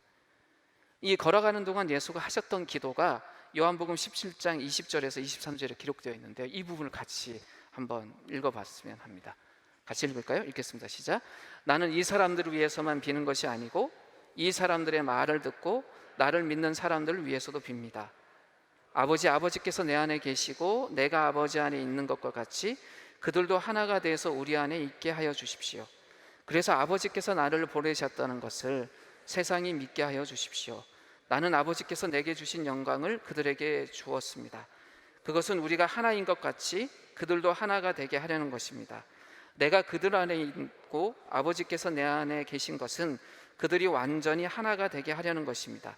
이 걸어가는 동안 예수가 하셨던 기도가 요한복음 17장 20절에서 23절에 기록되어 있는데, 이 부분을 같이 한번 읽어봤으면 합니다. 같이 읽을까요? 읽겠습니다. 시작. 나는 이 사람들을 위해서만 비는 것이 아니고 이 사람들의 말을 듣고 나를 믿는 사람들을 위해서도 빕니다. 아버지께서 내 안에 계시고 내가 아버지 안에 있는 것과 같이 그들도 하나가 돼서 우리 안에 있게 하여 주십시오. 그래서 아버지께서 나를 보내셨다는 것을 세상이 믿게 하여 주십시오. 나는 아버지께서 내게 주신 영광을 그들에게 주었습니다. 그것은 우리가 하나인 것 같이 그들도 하나가 되게 하려는 것입니다. 내가 그들 안에 있고 아버지께서 내 안에 계신 것은 그들이 완전히 하나가 되게 하려는 것입니다.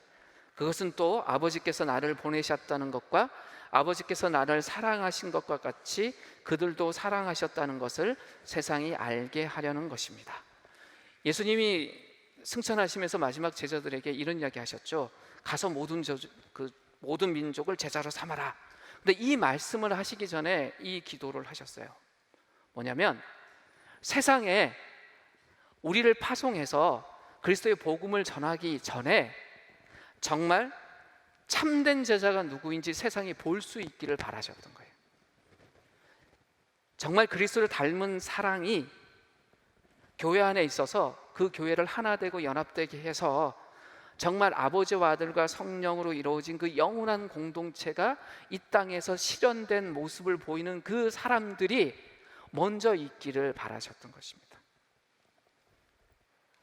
그것은 또 아버지께서 나를 보내셨다는 것과 아버지께서 나를 사랑하신 것과 같이 그들도 사랑하셨다는 것을 세상이 알게 하려는 것입니다. 예수님이 승천하시면서 마지막 제자들에게 이런 이야기 하셨죠. 가서 모든 민족을 제자로 삼아라. 근데 이 말씀을 하시기 전에 이 기도를 하셨어요. 뭐냐면 세상에 우리를 파송해서 그리스도의 복음을 전하기 전에 정말 참된 제자가 누구인지 세상이 볼 수 있기를 바라셨던 거예요. 정말 그리스도를 닮은 사랑이 교회 안에 있어서 그 교회를 하나 되고 연합되게 해서 정말 아버지와 아들과 성령으로 이루어진 그 영원한 공동체가 이 땅에서 실현된 모습을 보이는 그 사람들이 먼저 있기를 바라셨던 것입니다.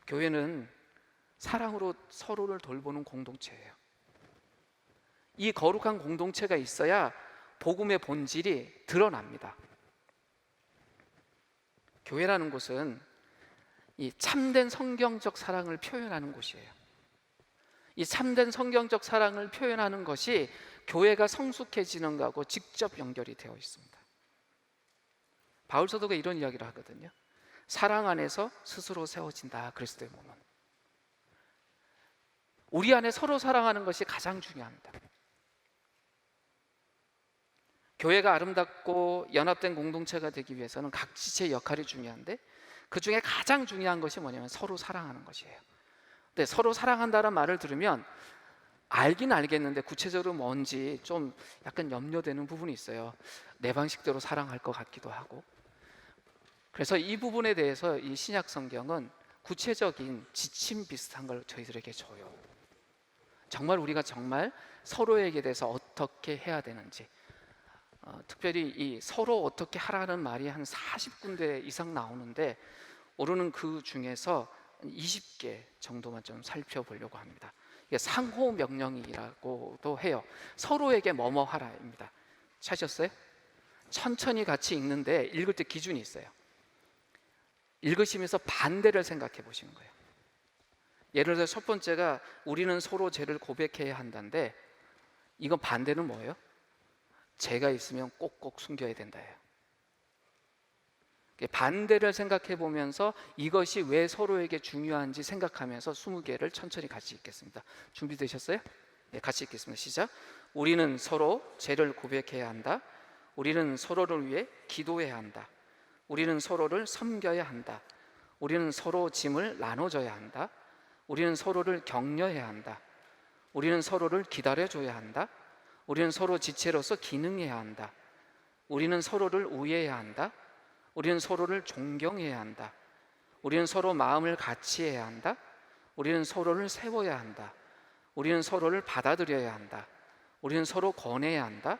교회는 사랑으로 서로를 돌보는 공동체예요. 이 거룩한 공동체가 있어야 복음의 본질이 드러납니다. 교회라는 곳은 이 참된 성경적 사랑을 표현하는 곳이에요. 이 참된 성경적 사랑을 표현하는 것이 교회가 성숙해지는 것하고 직접 연결이 되어 있습니다. 바울 사도가 이런 이야기를 하거든요. 사랑 안에서 스스로 세워진다. 그리스도의 몸은. 우리 안에 서로 사랑하는 것이 가장 중요합니다. 교회가 아름답고 연합된 공동체가 되기 위해서는 각 지체의 역할이 중요한데 그 중에 가장 중요한 것이 뭐냐면 서로 사랑하는 것이에요. 근데 서로 사랑한다는 말을 들으면 알긴 알겠는데 구체적으로 뭔지 좀 약간 염려되는 부분이 있어요. 내 방식대로 사랑할 것 같기도 하고. 그래서 이 부분에 대해서 이 신약 성경은 구체적인 지침 비슷한 걸 저희들에게 줘요. 정말 우리가 정말 서로에게 대해서 어떻게 해야 되는지, 특별히 이 서로 어떻게 하라는 말이 한 40군데 이상 나오는데 오늘은 그 중에서 20개 정도만 좀 살펴보려고 합니다. 이게 상호 명령이라고도 해요. 서로에게 뭐뭐 하라입니다. 찾으셨어요? 천천히 같이 읽는데 읽을 때 기준이 있어요. 읽으시면서 반대를 생각해 보시는 거예요. 예를 들어 첫 번째가 우리는 서로 죄를 고백해야 한다는데 이건 반대는 뭐예요? 죄가 있으면 꼭꼭 숨겨야 된다예요. 반대를 생각해 보면서 이것이 왜 서로에게 중요한지 생각하면서 20개를 천천히 같이 읽겠습니다. 준비되셨어요? 네, 같이 읽겠습니다. 시작. 우리는 서로 죄를 고백해야 한다. 우리는 서로를 위해 기도해야 한다. 우리는 서로를 섬겨야 한다. 우리는 서로 짐을 나눠줘야 한다. 우리는 서로를 격려해야 한다. 우리는 서로를 기다려줘야 한다. 우리는 서로 지체로서 기능해야 한다. 우리는 서로를 우애해야 한다. 우리는 서로를 존경해야 한다. 우리는 서로 마음을 같이 해야 한다. 우리는 서로를 세워야 한다. 우리는 서로를 받아들여야 한다. 우리는 서로 권해야 한다.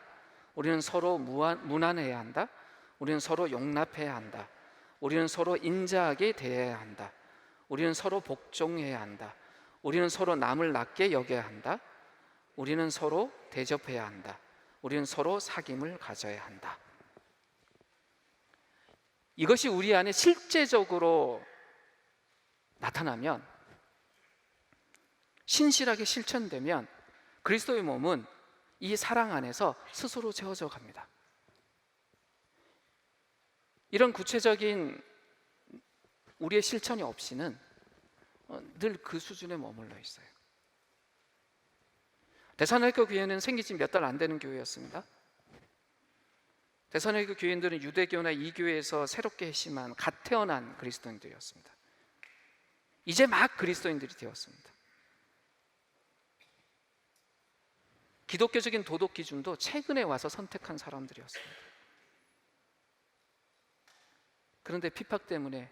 우리는 서로 무난해야 한다. 우리는 서로 용납해야 한다. 우리는 서로 인자하게 대해야 한다. 우리는 서로 복종해야 한다. 우리는 서로 남을 낮게 여겨야 한다. 우리는 서로 대접해야 한다. 우리는 서로 사귐을 가져야 한다. 이것이 우리 안에 실제적으로 나타나면, 신실하게 실천되면 그리스도의 몸은 이 사랑 안에서 스스로 채워져 갑니다. 이런 구체적인 우리의 실천이 없이는 늘 그 수준에 머물러 있어요. 데살로니가 교회는 생긴 지 몇 달 안 되는 교회였습니다. 데살로니가 교인들은 유대교나 이교에서 새롭게 회심한 갓 태어난 그리스도인들이었습니다. 이제 막 그리스도인들이 되었습니다. 기독교적인 도덕 기준도 최근에 와서 선택한 사람들이었습니다. 그런데 핍박 때문에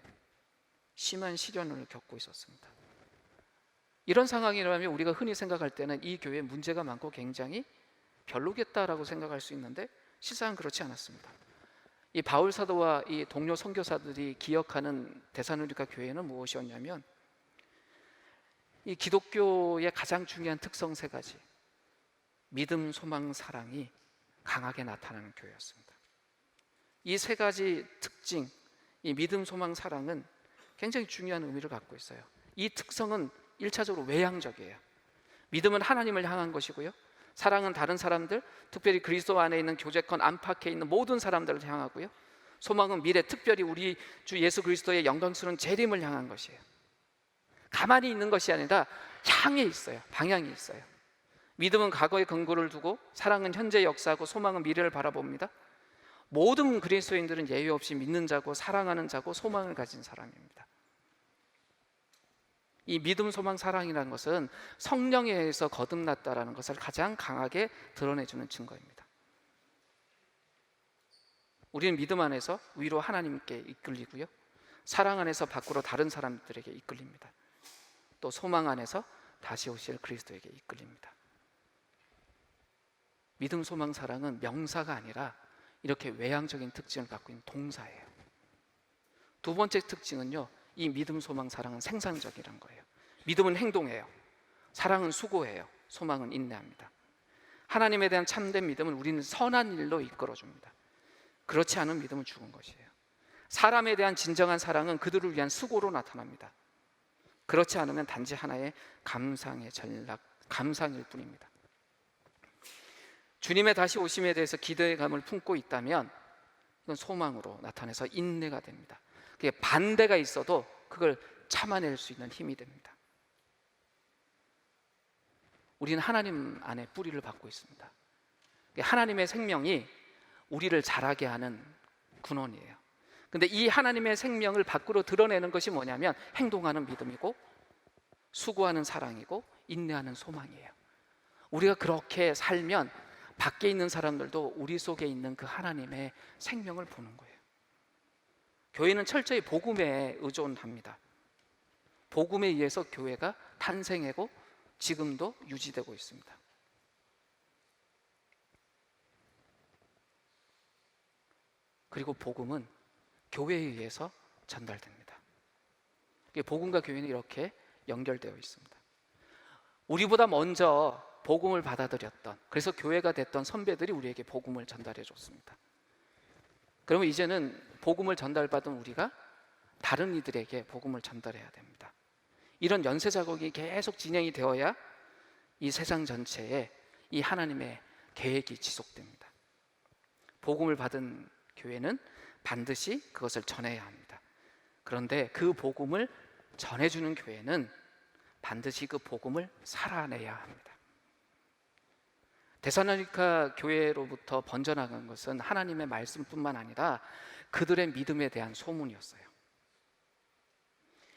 심한 시련을 겪고 있었습니다. 이런 상황이라면 우리가 흔히 생각할 때는 이 교회에 문제가 많고 굉장히 별로겠다라고 생각할 수 있는데 실상은 그렇지 않았습니다. 이 바울 사도와 이 동료 선교사들이 기억하는 데살로니가 교회는 무엇이었냐면 이 기독교의 가장 중요한 특성 세 가지, 믿음, 소망, 사랑이 강하게 나타나는 교회였습니다. 이 세 가지 특징, 이 믿음, 소망, 사랑은 굉장히 중요한 의미를 갖고 있어요. 이 특성은 1차적으로 외향적이에요. 믿음은 하나님을 향한 것이고요, 사랑은 다른 사람들, 특별히 그리스도 안에 있는 교제권 안팎에 있는 모든 사람들을 향하고요, 소망은 미래, 특별히 우리 주 예수 그리스도의 영광스러운 재림을 향한 것이에요. 가만히 있는 것이 아니라 향해 있어요. 방향이 있어요. 믿음은 과거의 근거를 두고, 사랑은 현재 역사하고, 소망은 미래를 바라봅니다. 모든 그리스도인들은 예외 없이 믿는 자고 사랑하는 자고 소망을 가진 사람입니다. 이 믿음, 소망, 사랑이라는 것은 성령에 의해서 거듭났다라는 것을 가장 강하게 드러내주는 증거입니다. 우리는 믿음 안에서 위로 하나님께 이끌리고요, 사랑 안에서 밖으로 다른 사람들에게 이끌립니다. 또 소망 안에서 다시 오실 그리스도에게 이끌립니다. 믿음, 소망, 사랑은 명사가 아니라 이렇게 외향적인 특징을 갖고 있는 동사예요. 두 번째 특징은요, 이 믿음, 소망, 사랑은 생산적이라는 거예요. 믿음은 행동해요. 사랑은 수고해요. 소망은 인내합니다. 하나님에 대한 참된 믿음은 우리는 선한 일로 이끌어줍니다. 그렇지 않은 믿음은 죽은 것이에요. 사람에 대한 진정한 사랑은 그들을 위한 수고로 나타납니다. 그렇지 않으면 단지 하나의 감상의 전락, 감상일 뿐입니다. 주님의 다시 오심에 대해서 기대의 감을 품고 있다면 이건 소망으로 나타내서 인내가 됩니다. 그게 반대가 있어도 그걸 참아낼 수 있는 힘이 됩니다. 우리는 하나님 안에 뿌리를 받고 있습니다. 하나님의 생명이 우리를 자라게 하는 근원이에요. 근데 이 하나님의 생명을 밖으로 드러내는 것이 뭐냐면 행동하는 믿음이고, 수고하는 사랑이고, 인내하는 소망이에요. 우리가 그렇게 살면 밖에 있는 사람들도 우리 속에 있는 그 하나님의 생명을 보는 거예요. 교회는 철저히 복음에 의존합니다. 복음에 의해서 교회가 탄생하고 지금도 유지되고 있습니다. 그리고 복음은 교회에 의해서 전달됩니다. 복음과 교회는 이렇게 연결되어 있습니다. 우리보다 먼저 복음을 받아들였던, 그래서 교회가 됐던 선배들이 우리에게 복음을 전달해 줬습니다. 그러면 이제는 복음을 전달받은 우리가 다른 이들에게 복음을 전달해야 됩니다. 이런 연쇄 작업이 계속 진행이 되어야 이 세상 전체에 이 하나님의 계획이 지속됩니다. 복음을 받은 교회는 반드시 그것을 전해야 합니다. 그런데 그 복음을 전해주는 교회는 반드시 그 복음을 살아내야 합니다. 데살로니가 교회로부터 번져나간 것은 하나님의 말씀뿐만 아니라 그들의 믿음에 대한 소문이었어요.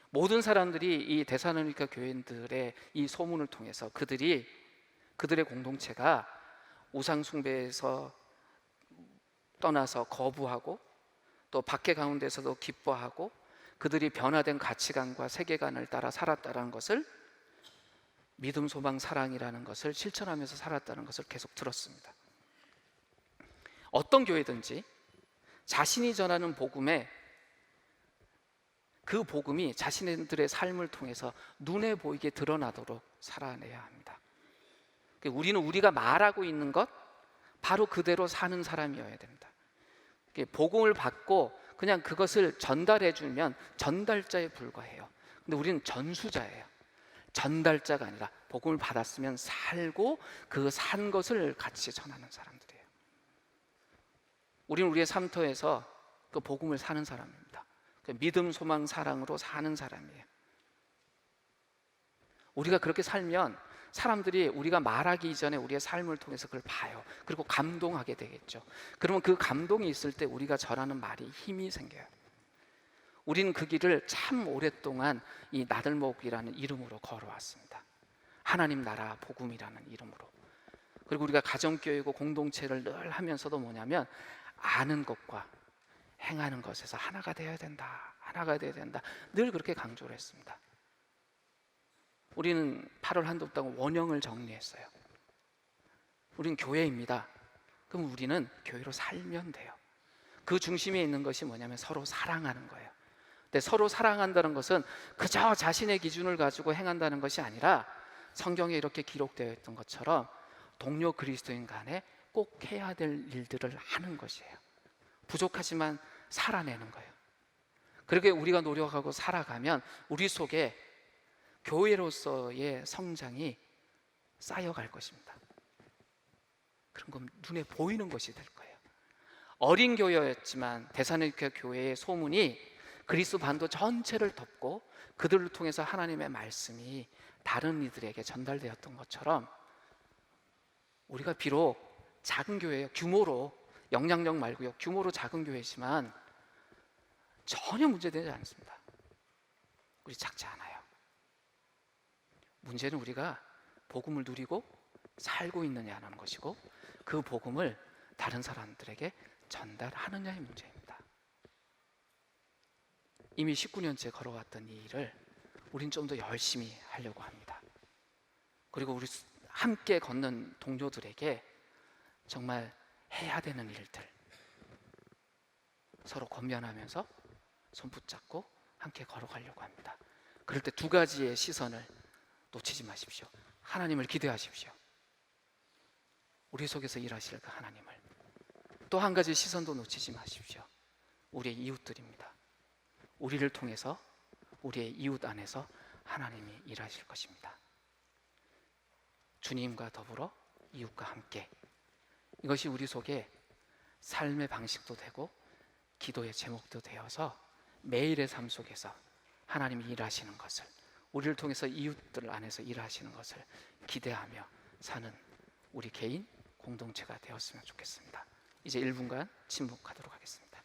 모든 사람들이 이 데살로니가 교인들의 이 소문을 통해서 그들의 공동체가 우상 숭배에서 떠나서 거부하고, 또 박해 가운데서도 기뻐하고, 그들이 변화된 가치관과 세계관을 따라 살았다는 것을, 믿음, 소망, 사랑이라는 것을 실천하면서 살았다는 것을 계속 들었습니다. 어떤 교회든지 자신이 전하는 복음에, 그 복음이 자신들의 삶을 통해서 눈에 보이게 드러나도록 살아내야 합니다. 우리는 우리가 말하고 있는 것 바로 그대로 사는 사람이어야 됩니다. 복음을 받고 그냥 그것을 전달해 주면 전달자에 불과해요. 근데 우리는 전수자예요. 전달자가 아니라 복음을 받았으면 살고 그 산 것을 같이 전하는 사람들이에요. 우리는 우리의 삶터에서 그 복음을 사는 사람입니다. 믿음, 소망, 사랑으로 사는 사람이에요. 우리가 그렇게 살면 사람들이 우리가 말하기 이전에 우리의 삶을 통해서 그걸 봐요. 그리고 감동하게 되겠죠. 그러면 그 감동이 있을 때 우리가 전하는 말이 힘이 생겨요. 우리는 그 길을 참 오랫동안 이 나들목이라는 이름으로 걸어왔습니다. 하나님 나라 복음이라는 이름으로. 그리고 우리가 가정교회고 공동체를 늘 하면서도 뭐냐면 아는 것과 행하는 것에서 하나가 되어야 된다. 하나가 되어야 된다. 늘 그렇게 강조를 했습니다. 우리는 8월 한독당 원형을 정리했어요. 우리는 교회입니다. 그럼 우리는 교회로 살면 돼요. 그 중심에 있는 것이 뭐냐면 서로 사랑하는 거예요. 근데 서로 사랑한다는 것은 그저 자신의 기준을 가지고 행한다는 것이 아니라 성경에 이렇게 기록되어 있던 것처럼 동료 그리스도인 간에 꼭 해야 될 일들을 하는 것이에요. 부족하지만 살아내는 거예요. 그렇게 우리가 노력하고 살아가면 우리 속에 교회로서의 성장이 쌓여갈 것입니다. 그런 건 눈에 보이는 것이 될 거예요. 어린 교회였지만 데살로니가 교회의 소문이 그리스 반도 전체를 덮고 그들을 통해서 하나님의 말씀이 다른 이들에게 전달되었던 것처럼 우리가 비록 작은 교회예요. 규모로, 영향력 말고요, 규모로 작은 교회지만 전혀 문제되지 않습니다. 우리 작지 않아요. 문제는 우리가 복음을 누리고 살고 있느냐는 것이고 그 복음을 다른 사람들에게 전달하느냐의 문제입니다. 이미 19년째 걸어왔던 이 일을 우린 좀 더 열심히 하려고 합니다. 그리고 우리 함께 걷는 동료들에게 정말 해야 되는 일들 서로 권면하면서 손 붙잡고 함께 걸어가려고 합니다. 그럴 때 두 가지의 시선을 놓치지 마십시오. 하나님을 기대하십시오. 우리 속에서 일하실 그 하나님을. 또 한 가지 시선도 놓치지 마십시오. 우리의 이웃들입니다. 우리를 통해서 우리의 이웃 안에서 하나님이 일하실 것입니다. 주님과 더불어 이웃과 함께, 이것이 우리 속에 삶의 방식도 되고 기도의 제목도 되어서 매일의 삶 속에서 하나님이 일하시는 것을, 우리를 통해서 이웃들 안에서 일하시는 것을 기대하며 사는 우리 개인 공동체가 되었으면 좋겠습니다. 이제 1분간 침묵하도록 하겠습니다.